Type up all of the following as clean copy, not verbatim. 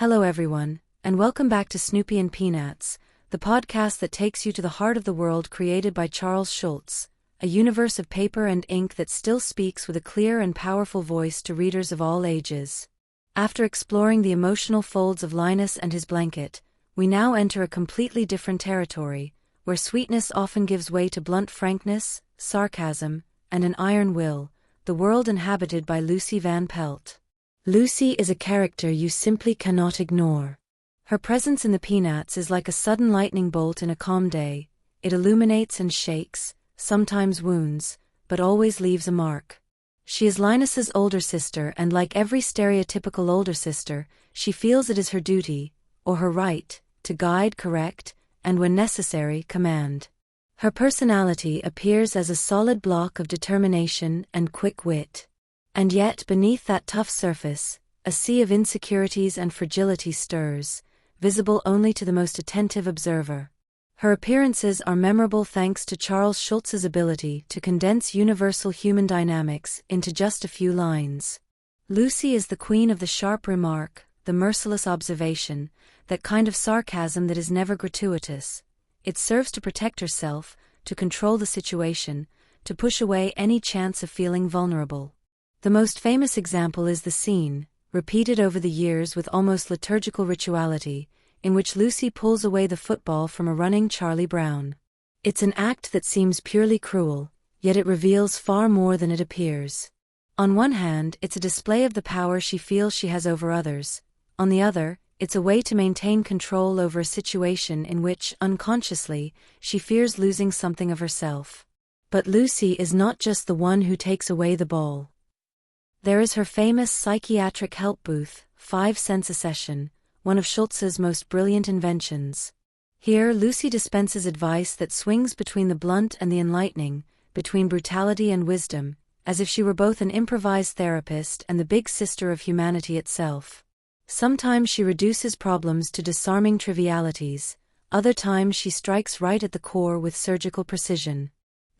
Hello everyone, and welcome back to Snoopy and Peanuts, the podcast that takes you to the heart of the world created by Charles Schulz, a universe of paper and ink that still speaks with a clear and powerful voice to readers of all ages. After exploring the emotional folds of Linus and his blanket, we now enter a completely different territory, where sweetness often gives way to blunt frankness, sarcasm, and an iron will, the world inhabited by Lucy Van Pelt. Lucy is a character you simply cannot ignore. Her presence in the Peanuts is like a sudden lightning bolt in a calm day. It illuminates and shakes, sometimes wounds, but always leaves a mark. She is Linus's older sister, and like every stereotypical older sister, she feels it is her duty, or her right, to guide, correct, and when necessary, command. Her personality appears as a solid block of determination and quick wit. And yet, beneath that tough surface, a sea of insecurities and fragility stirs, visible only to the most attentive observer. Her appearances are memorable thanks to Charles Schulz's ability to condense universal human dynamics into just a few lines. Lucy is the queen of the sharp remark, the merciless observation, that kind of sarcasm that is never gratuitous. It serves to protect herself, to control the situation, to push away any chance of feeling vulnerable. The most famous example is the scene, repeated over the years with almost liturgical rituality, in which Lucy pulls away the football from a running Charlie Brown. It's an act that seems purely cruel, yet it reveals far more than it appears. On one hand, it's a display of the power she feels she has over others. On the other, it's a way to maintain control over a situation in which, unconsciously, she fears losing something of herself. But Lucy is not just the one who takes away the ball. There is her famous psychiatric help booth, 5 cents a session, one of Schulz's most brilliant inventions. Here, Lucy dispenses advice that swings between the blunt and the enlightening, between brutality and wisdom, as if she were both an improvised therapist and the big sister of humanity itself. Sometimes she reduces problems to disarming trivialities, other times she strikes right at the core with surgical precision.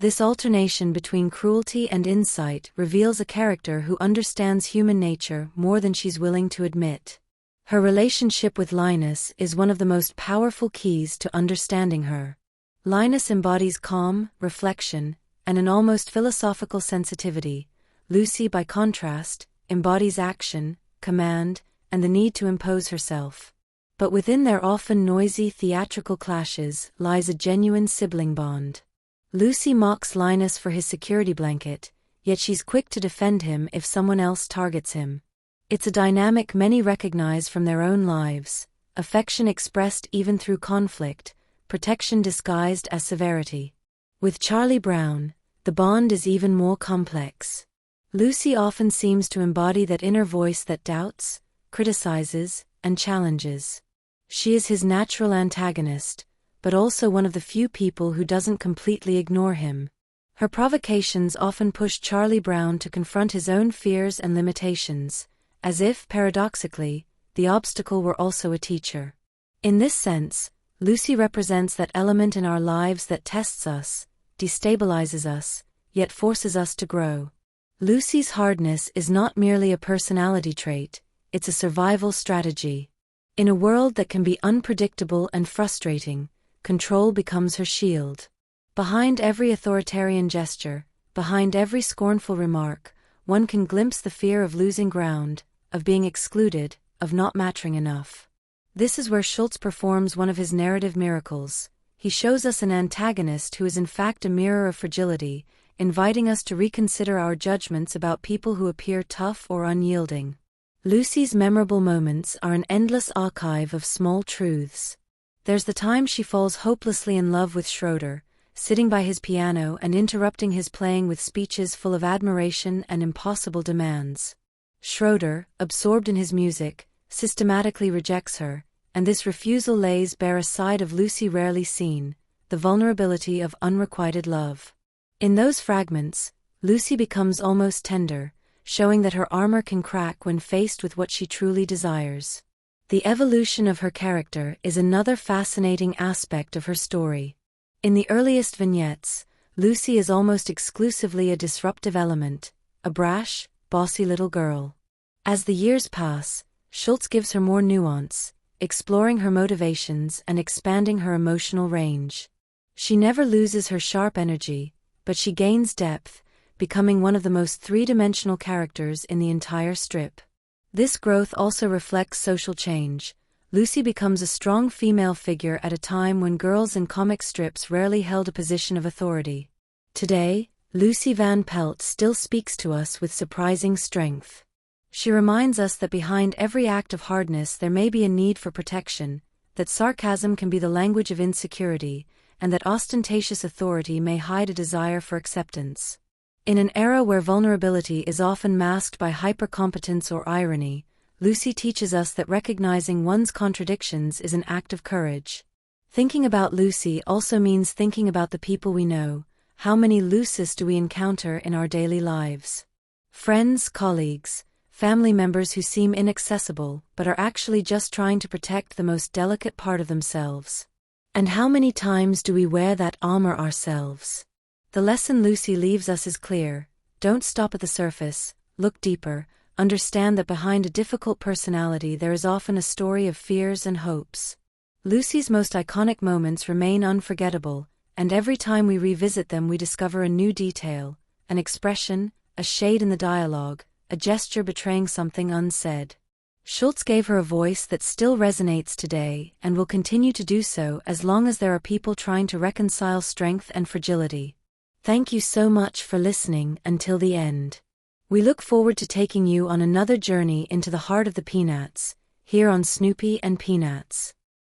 This alternation between cruelty and insight reveals a character who understands human nature more than she's willing to admit. Her relationship with Linus is one of the most powerful keys to understanding her. Linus embodies calm, reflection, and an almost philosophical sensitivity. Lucy, by contrast, embodies action, command, and the need to impose herself. But within their often noisy theatrical clashes lies a genuine sibling bond. Lucy mocks Linus for his security blanket, yet she's quick to defend him if someone else targets him. It's a dynamic many recognize from their own lives, affection expressed even through conflict, protection disguised as severity. With Charlie Brown, the bond is even more complex. Lucy often seems to embody that inner voice that doubts, criticizes, and challenges. She is his natural antagonist, but also one of the few people who doesn't completely ignore him. Her provocations often push Charlie Brown to confront his own fears and limitations, as if, paradoxically, the obstacle were also a teacher. In this sense, Lucy represents that element in our lives that tests us, destabilizes us, yet forces us to grow. Lucy's hardness is not merely a personality trait, it's a survival strategy. In a world that can be unpredictable and frustrating, control becomes her shield. Behind every authoritarian gesture, behind every scornful remark, one can glimpse the fear of losing ground, of being excluded, of not mattering enough. This is where Schulz performs one of his narrative miracles. He shows us an antagonist who is in fact a mirror of fragility, inviting us to reconsider our judgments about people who appear tough or unyielding. Lucy's memorable moments are an endless archive of small truths. There's the time she falls hopelessly in love with Schroeder, sitting by his piano and interrupting his playing with speeches full of admiration and impossible demands. Schroeder, absorbed in his music, systematically rejects her, and this refusal lays bare a side of Lucy rarely seen, the vulnerability of unrequited love. In those fragments, Lucy becomes almost tender, showing that her armor can crack when faced with what she truly desires. The evolution of her character is another fascinating aspect of her story. In the earliest vignettes, Lucy is almost exclusively a disruptive element, a brash, bossy little girl. As the years pass, Schulz gives her more nuance, exploring her motivations and expanding her emotional range. She never loses her sharp energy, but she gains depth, becoming one of the most three-dimensional characters in the entire strip. This growth also reflects social change. Lucy becomes a strong female figure at a time when girls in comic strips rarely held a position of authority. Today, Lucy Van Pelt still speaks to us with surprising strength. She reminds us that behind every act of hardness there may be a need for protection, that sarcasm can be the language of insecurity, and that ostentatious authority may hide a desire for acceptance. In an era where vulnerability is often masked by hypercompetence or irony, Lucy teaches us that recognizing one's contradictions is an act of courage. Thinking about Lucy also means thinking about the people we know. How many Luces do we encounter in our daily lives? Friends, colleagues, family members who seem inaccessible but are actually just trying to protect the most delicate part of themselves. And how many times do we wear that armor ourselves? The lesson Lucy leaves us is clear. Don't stop at the surface, look deeper, understand that behind a difficult personality there is often a story of fears and hopes. Lucy's most iconic moments remain unforgettable, and every time we revisit them we discover a new detail, an expression, a shade in the dialogue, a gesture betraying something unsaid. Schulz gave her a voice that still resonates today and will continue to do so as long as there are people trying to reconcile strength and fragility. Thank you so much for listening until the end. We look forward to taking you on another journey into the heart of the Peanuts, here on Snoopy and Peanuts.